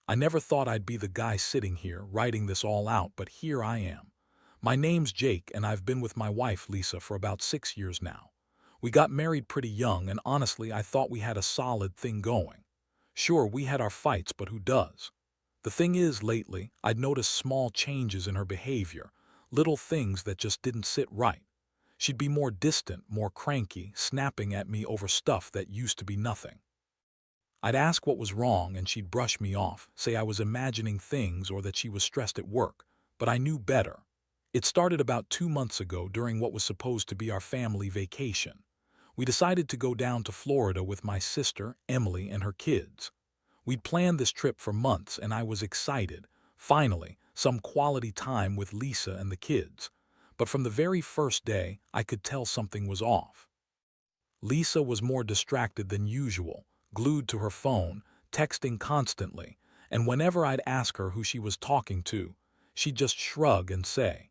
I never thought I'd be the guy sitting here, writing this all out, but here I am. My name's Jake, and I've been with my wife, Lisa, for about 6 years now. We got married pretty young, and honestly, I thought we had a solid thing going. Sure, we had our fights, but who does? The thing is, lately, I'd noticed small changes in her behavior, little things that just didn't sit right. She'd be more distant, more cranky, snapping at me over stuff that used to be nothing. I'd ask what was wrong and she'd brush me off, say I was imagining things or that she was stressed at work, but I knew better. It started about 2 months ago during what was supposed to be our family vacation. We decided to go down to Florida with my sister, Emily, and her kids. We'd planned this trip for months and I was excited. Finally, some quality time with Lisa and the kids. But from the very first day, I could tell something was off. Lisa was more distracted than usual, glued to her phone, texting constantly, and whenever I'd ask her who she was talking to, she'd just shrug and say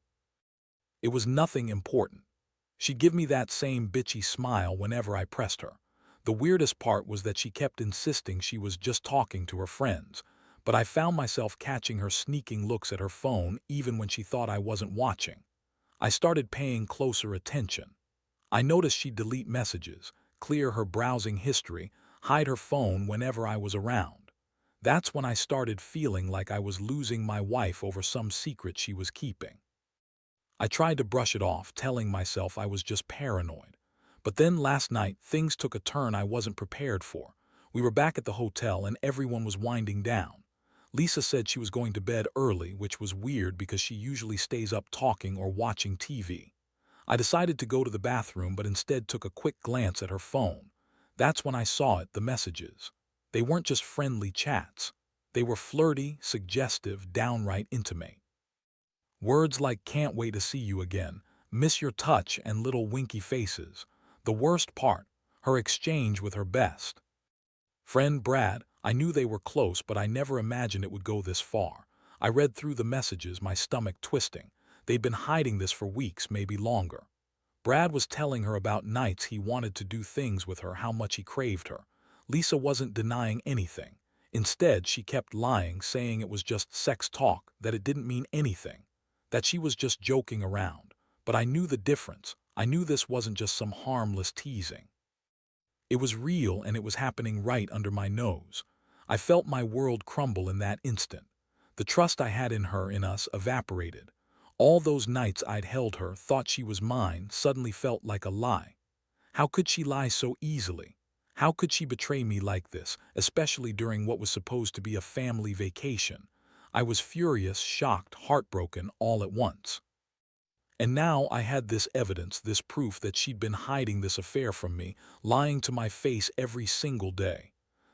it was nothing important. She'd give me that same bitchy smile whenever I pressed her. The weirdest part was that she kept insisting she was just talking to her friends, but I found myself catching her sneaking looks at her phone even when she thought I wasn't watching. I started paying closer attention. I noticed she'd delete messages, clear her browsing history, hide her phone whenever I was around. That's when I started feeling like I was losing my wife over some secret she was keeping. I tried to brush it off, telling myself I was just paranoid. But then last night, things took a turn I wasn't prepared for. We were back at the hotel and everyone was winding down. Lisa said she was going to bed early, which was weird because she usually stays up talking or watching TV. I decided to go to the bathroom but instead took a quick glance at her phone. That's when I saw it, the messages. They weren't just friendly chats. They were flirty, suggestive, downright intimate. Words like "can't wait to see you again," "miss your touch," and little winky faces. The worst part, her exchange with her best friend Brad. I knew they were close, but I never imagined it would go this far. I read through the messages, my stomach twisting. They'd been hiding this for weeks, maybe longer. Brad was telling her about nights he wanted to do things with her, how much he craved her. Lisa wasn't denying anything. Instead, she kept lying, saying it was just sex talk, that it didn't mean anything, that she was just joking around. But I knew the difference. I knew this wasn't just some harmless teasing. It was real, and it was happening right under my nose. I felt my world crumble in that instant. The trust I had in her, in us, evaporated. All those nights I'd held her, thought she was mine, suddenly felt like a lie. How could she lie so easily? How could she betray me like this, especially during what was supposed to be a family vacation? I was furious, shocked, heartbroken, all at once. And now I had this evidence, this proof that she'd been hiding this affair from me, lying to my face every single day.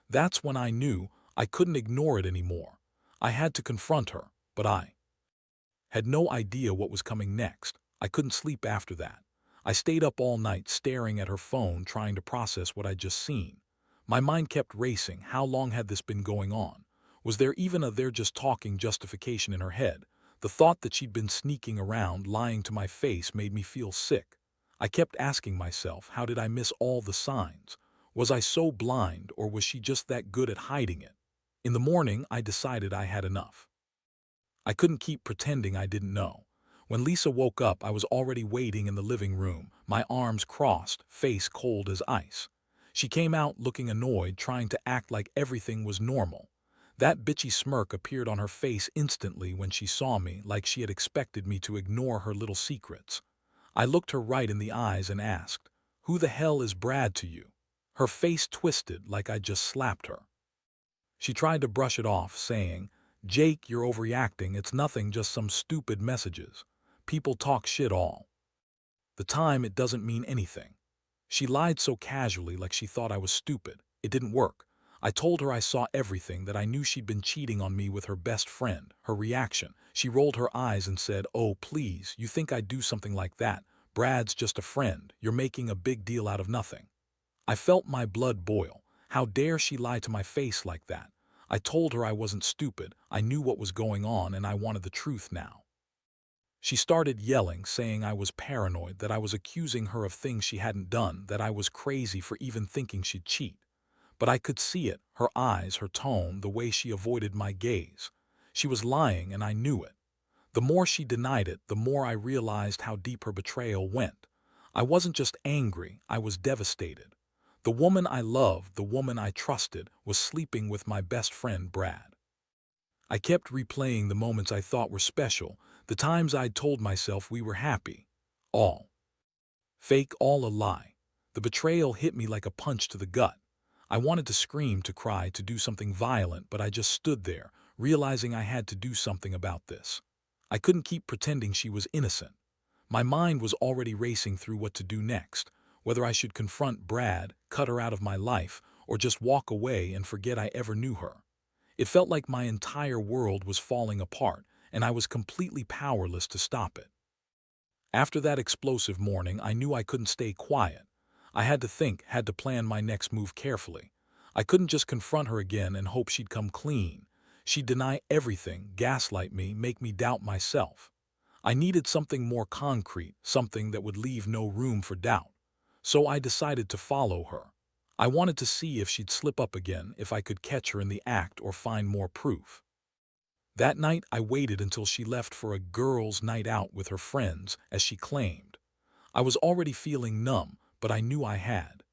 That's when I knew I couldn't ignore it anymore. I had to confront her, but I had no idea what was coming next. I couldn't sleep after that. I stayed up all night staring at her phone, trying to process what I'd just seen. My mind kept racing. How long had this been going on? Was there even a "they're just talking" justification in her head? The thought that she'd been sneaking around, lying to my face, made me feel sick. I kept asking myself, how did I miss all the signs? Was I so blind, or was she just that good at hiding it? In the morning, I decided I had enough. I couldn't keep pretending I didn't know. When Lisa woke up, I was already waiting in the living room, my arms crossed, face cold as ice. She came out looking annoyed, trying to act like everything was normal. That bitchy smirk appeared on her face instantly when she saw me, like she had expected me to ignore her little secrets. I looked her right in the eyes and asked, "Who the hell is Brad to you?" Her face twisted like I'd just slapped her. She tried to brush it off, saying, "Jake, you're overreacting. It's nothing, just some stupid messages. People talk shit all the time. It doesn't mean anything." She lied so casually, like she thought I was stupid. It didn't work. I told her I saw everything, that I knew she'd been cheating on me with her best friend. Her reaction: she rolled her eyes and said, "Oh, please, you think I'd do something like that? Brad's just a friend. You're making a big deal out of nothing." I felt my blood boil. How dare she lie to my face like that? I told her I wasn't stupid. I knew what was going on and I wanted the truth now. She started yelling, saying I was paranoid, that I was accusing her of things she hadn't done, that I was crazy for even thinking she'd cheat. But I could see it, her eyes, her tone, the way she avoided my gaze. She was lying, and I knew it. The more she denied it, the more I realized how deep her betrayal went. I wasn't just angry, I was devastated. The woman I loved, the woman I trusted, was sleeping with my best friend, Brad. I kept replaying the moments I thought were special, the times I'd told myself we were happy. All fake, all a lie. The betrayal hit me like a punch to the gut. I wanted to scream, to cry, to do something violent, but I just stood there, realizing I had to do something about this. I couldn't keep pretending she was innocent. My mind was already racing through what to do next, whether I should confront Brad, cut her out of my life, or just walk away and forget I ever knew her. It felt like my entire world was falling apart, and I was completely powerless to stop it. After that explosive morning, I knew I couldn't stay quiet. I had to think, had to plan my next move carefully. I couldn't just confront her again and hope she'd come clean. She'd deny everything, gaslight me, make me doubt myself. I needed something more concrete, something that would leave no room for doubt. So I decided to follow her. I wanted to see if she'd slip up again, if I could catch her in the act or find more proof. That night, I waited until she left for a girls' night out with her friends, as she claimed. I was already feeling numb, but I knew I had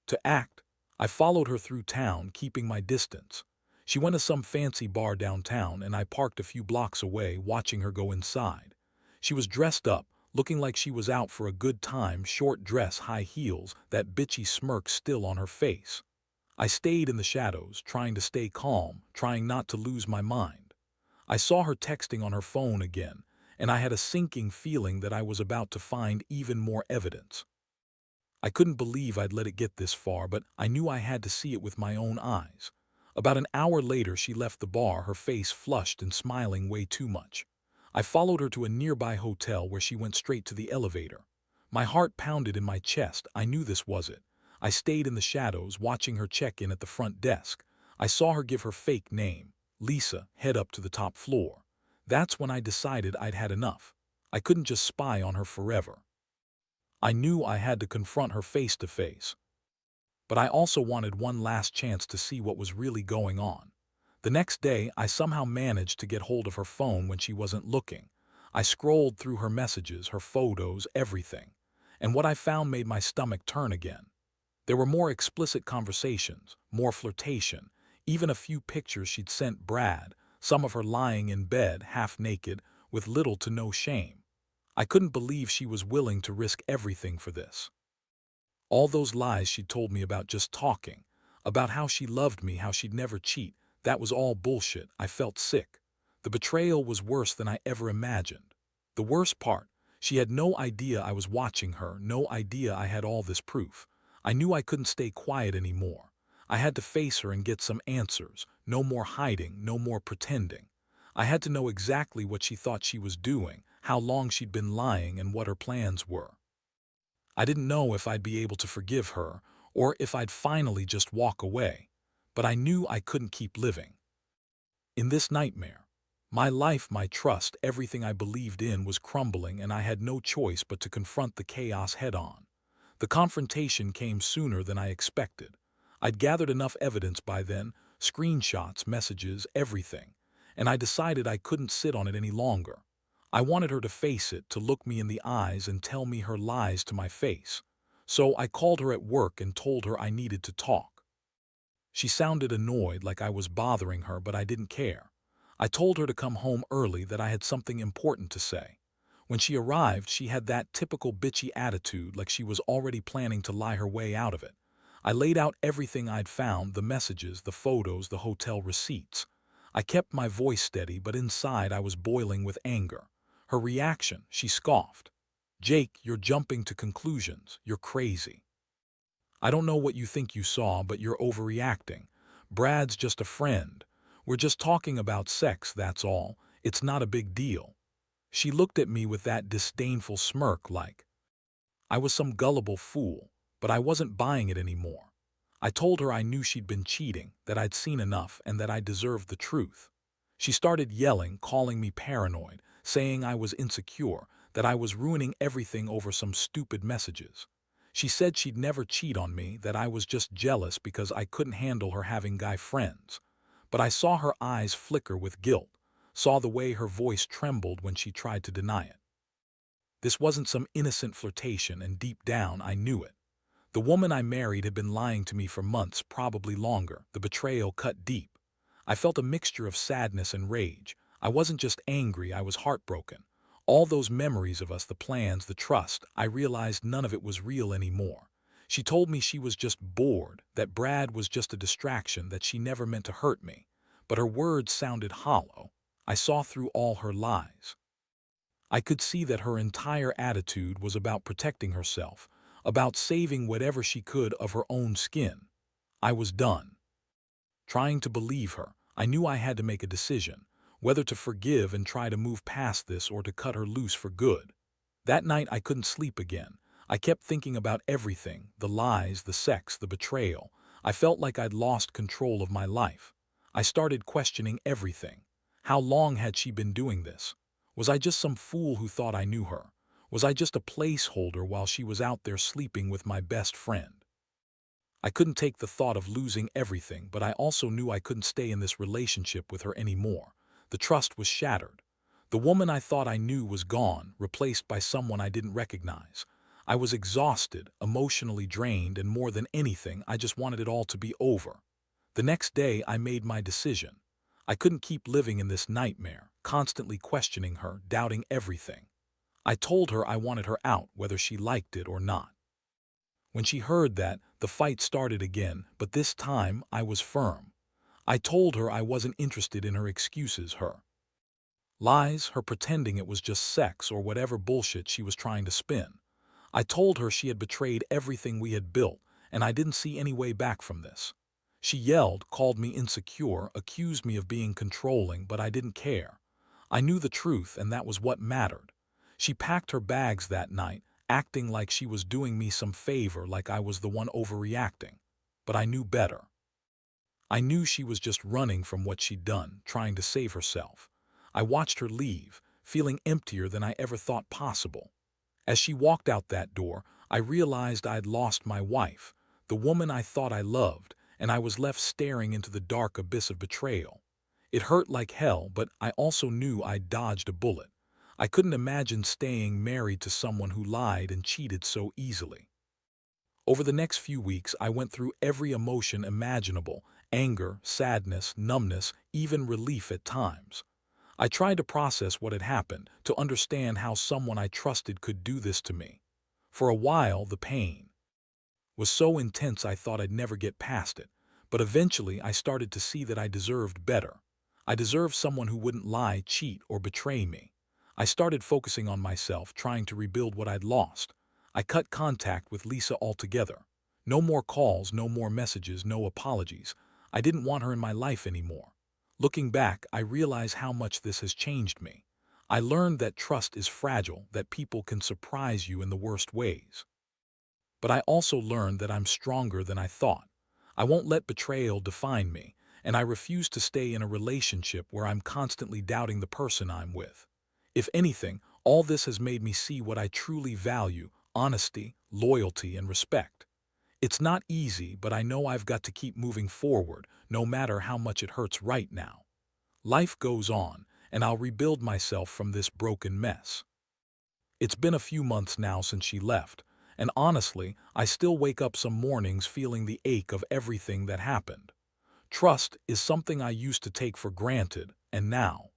to act. I followed her through town, keeping my distance. She went to some fancy bar downtown, and I parked a few blocks away, watching her go inside. She was dressed up, looking like she was out for a good time, short dress, high heels, that bitchy smirk still on her face. I stayed in the shadows, trying to stay calm, trying not to lose my mind. I saw her texting on her phone again, and I had a sinking feeling that I was about to find even more evidence. I couldn't believe I'd let it get this far, but I knew I had to see it with my own eyes. About an hour later, she left the bar, her face flushed and smiling way too much. I followed her to a nearby hotel where she went straight to the elevator. My heart pounded in my chest. I knew this was it. I stayed in the shadows, watching her check in at the front desk. I saw her give her fake name, Lisa, head up to the top floor. That's when I decided I'd had enough. I couldn't just spy on her forever. I knew I had to confront her face to face. But I also wanted one last chance to see what was really going on. The next day, I somehow managed to get hold of her phone when she wasn't looking. I scrolled through her messages, her photos, everything. And what I found made my stomach turn again. There were more explicit conversations, more flirtation, even a few pictures she'd sent Brad, some of her lying in bed, half naked, with little to no shame. I couldn't believe she was willing to risk everything for this. All those lies she'd told me about just talking, about how she loved me, how she'd never cheat, that was all bullshit. I felt sick. The betrayal was worse than I ever imagined. The worst part, she had no idea I was watching her, no idea I had all this proof. I knew I couldn't stay quiet anymore. I had to face her and get some answers. No more hiding, no more pretending. I had to know exactly what she thought she was doing, how long she'd been lying, and what her plans were. I didn't know if I'd be able to forgive her, or if I'd finally just walk away, but I knew I couldn't keep living in this nightmare. My life, my trust, everything I believed in was crumbling, and I had no choice but to confront the chaos head-on. The confrontation came sooner than I expected. I'd gathered enough evidence by then, screenshots, messages, everything, and I decided I couldn't sit on it any longer. I wanted her to face it, to look me in the eyes and tell me her lies to my face. So I called her at work and told her I needed to talk. She sounded annoyed, like I was bothering her, but I didn't care. I told her to come home early, that I had something important to say. When she arrived, she had that typical bitchy attitude, like she was already planning to lie her way out of it. I laid out everything I'd found, the messages, the photos, the hotel receipts. I kept my voice steady, but inside I was boiling with anger. Her reaction, she scoffed. "Jake, you're jumping to conclusions. You're crazy. I don't know what you think you saw, but you're overreacting. Brad's just a friend. We're just talking about sex, that's all. It's not a big deal." She looked at me with that disdainful smirk, like I was some gullible fool, but I wasn't buying it anymore. I told her I knew she'd been cheating, that I'd seen enough, and that I deserved the truth. She started yelling, calling me paranoid, saying I was insecure, that I was ruining everything over some stupid messages. She said she'd never cheat on me, that I was just jealous because I couldn't handle her having guy friends. But I saw her eyes flicker with guilt, saw the way her voice trembled when she tried to deny it. This wasn't some innocent flirtation, and deep down I knew it. The woman I married had been lying to me for months, probably longer. The betrayal cut deep. I felt a mixture of sadness and rage. I wasn't just angry, I was heartbroken. All those memories of us, the plans, the trust, I realized none of it was real anymore. She told me she was just bored, that Brad was just a distraction, that she never meant to hurt me. But her words sounded hollow. I saw through all her lies. I could see that her entire attitude was about protecting herself, about saving whatever she could of her own skin. I was done trying to believe her. I knew I had to make a decision, whether to forgive and try to move past this or to cut her loose for good. That night I couldn't sleep again. I kept thinking about everything, the lies, the sex, the betrayal. I felt like I'd lost control of my life. I started questioning everything. How long had she been doing this? Was I just some fool who thought I knew her? Was I just a placeholder while she was out there sleeping with my best friend? I couldn't take the thought of losing everything, but I also knew I couldn't stay in this relationship with her anymore. The trust was shattered. The woman I thought I knew was gone, replaced by someone I didn't recognize. I was exhausted, emotionally drained, and more than anything, I just wanted it all to be over. The next day, I made my decision. I couldn't keep living in this nightmare, constantly questioning her, doubting everything. I told her I wanted her out, whether she liked it or not. When she heard that, the fight started again, but this time I was firm. I told her I wasn't interested in her excuses, her lies, her pretending it was just sex or whatever bullshit she was trying to spin. I told her she had betrayed everything we had built, and I didn't see any way back from this. She yelled, called me insecure, accused me of being controlling, but I didn't care. I knew the truth, and that was what mattered. She packed her bags that night, acting like she was doing me some favor, like I was the one overreacting. But I knew better. I knew she was just running from what she'd done, trying to save herself. I watched her leave, feeling emptier than I ever thought possible. As she walked out that door, I realized I'd lost my wife, the woman I thought I loved, and I was left staring into the dark abyss of betrayal. It hurt like hell, but I also knew I'd dodged a bullet. I couldn't imagine staying married to someone who lied and cheated so easily. Over the next few weeks, I went through every emotion imaginable: anger, sadness, numbness, even relief at times. I tried to process what had happened, to understand how someone I trusted could do this to me. For a while, the pain was so intense I thought I'd never get past it. But eventually, I started to see that I deserved better. I deserved someone who wouldn't lie, cheat, or betray me. I started focusing on myself, trying to rebuild what I'd lost. I cut contact with Lisa altogether. No more calls, no more messages, no apologies. I didn't want her in my life anymore. Looking back, I realize how much this has changed me. I learned that trust is fragile, that people can surprise you in the worst ways. But I also learned that I'm stronger than I thought. I won't let betrayal define me, and I refuse to stay in a relationship where I'm constantly doubting the person I'm with. If anything, all this has made me see what I truly value: honesty, loyalty, and respect. It's not easy, but I know I've got to keep moving forward, no matter how much it hurts right now. Life goes on, and I'll rebuild myself from this broken mess. It's been a few months now since she left, and honestly, I still wake up some mornings feeling the ache of everything that happened. Trust is something I used to take for granted, and now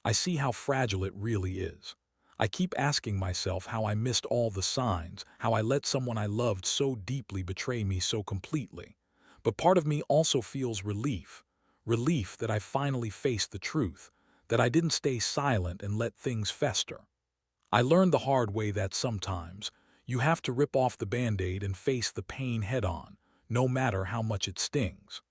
I see how fragile it really is. I keep asking myself how I missed all the signs, how I let someone I loved so deeply betray me so completely. But part of me also feels relief. Relief that I finally faced the truth, that I didn't stay silent and let things fester. I learned the hard way that sometimes you have to rip off the Band-Aid and face the pain head-on, no matter how much it stings.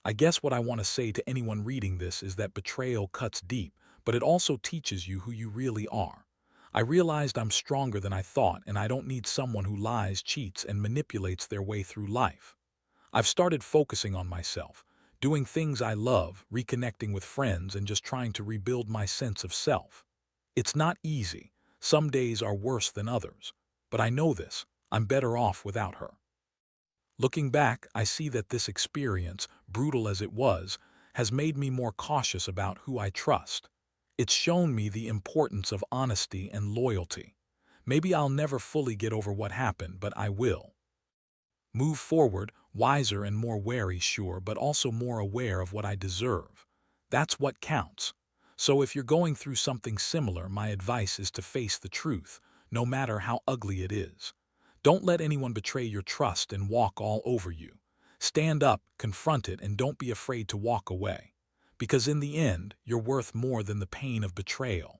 I guess what I want to say to anyone reading this is that betrayal cuts deep, but it also teaches you who you really are. I realized I'm stronger than I thought, and I don't need someone who lies, cheats, and manipulates their way through life. I've started focusing on myself, doing things I love, reconnecting with friends, and just trying to rebuild my sense of self. It's not easy. Some days are worse than others. But I know this. I'm better off without her. Looking back, I see that this experience, brutal as it was, has made me more cautious about who I trust. It's shown me the importance of honesty and loyalty. Maybe I'll never fully get over what happened, but I will. Move forward, wiser and more wary, sure, but also more aware of what I deserve. That's what counts. So if you're going through something similar, my advice is to face the truth, no matter how ugly it is. Don't let anyone betray your trust and walk all over you. Stand up, confront it, and don't be afraid to walk away. Because in the end, you're worth more than the pain of betrayal.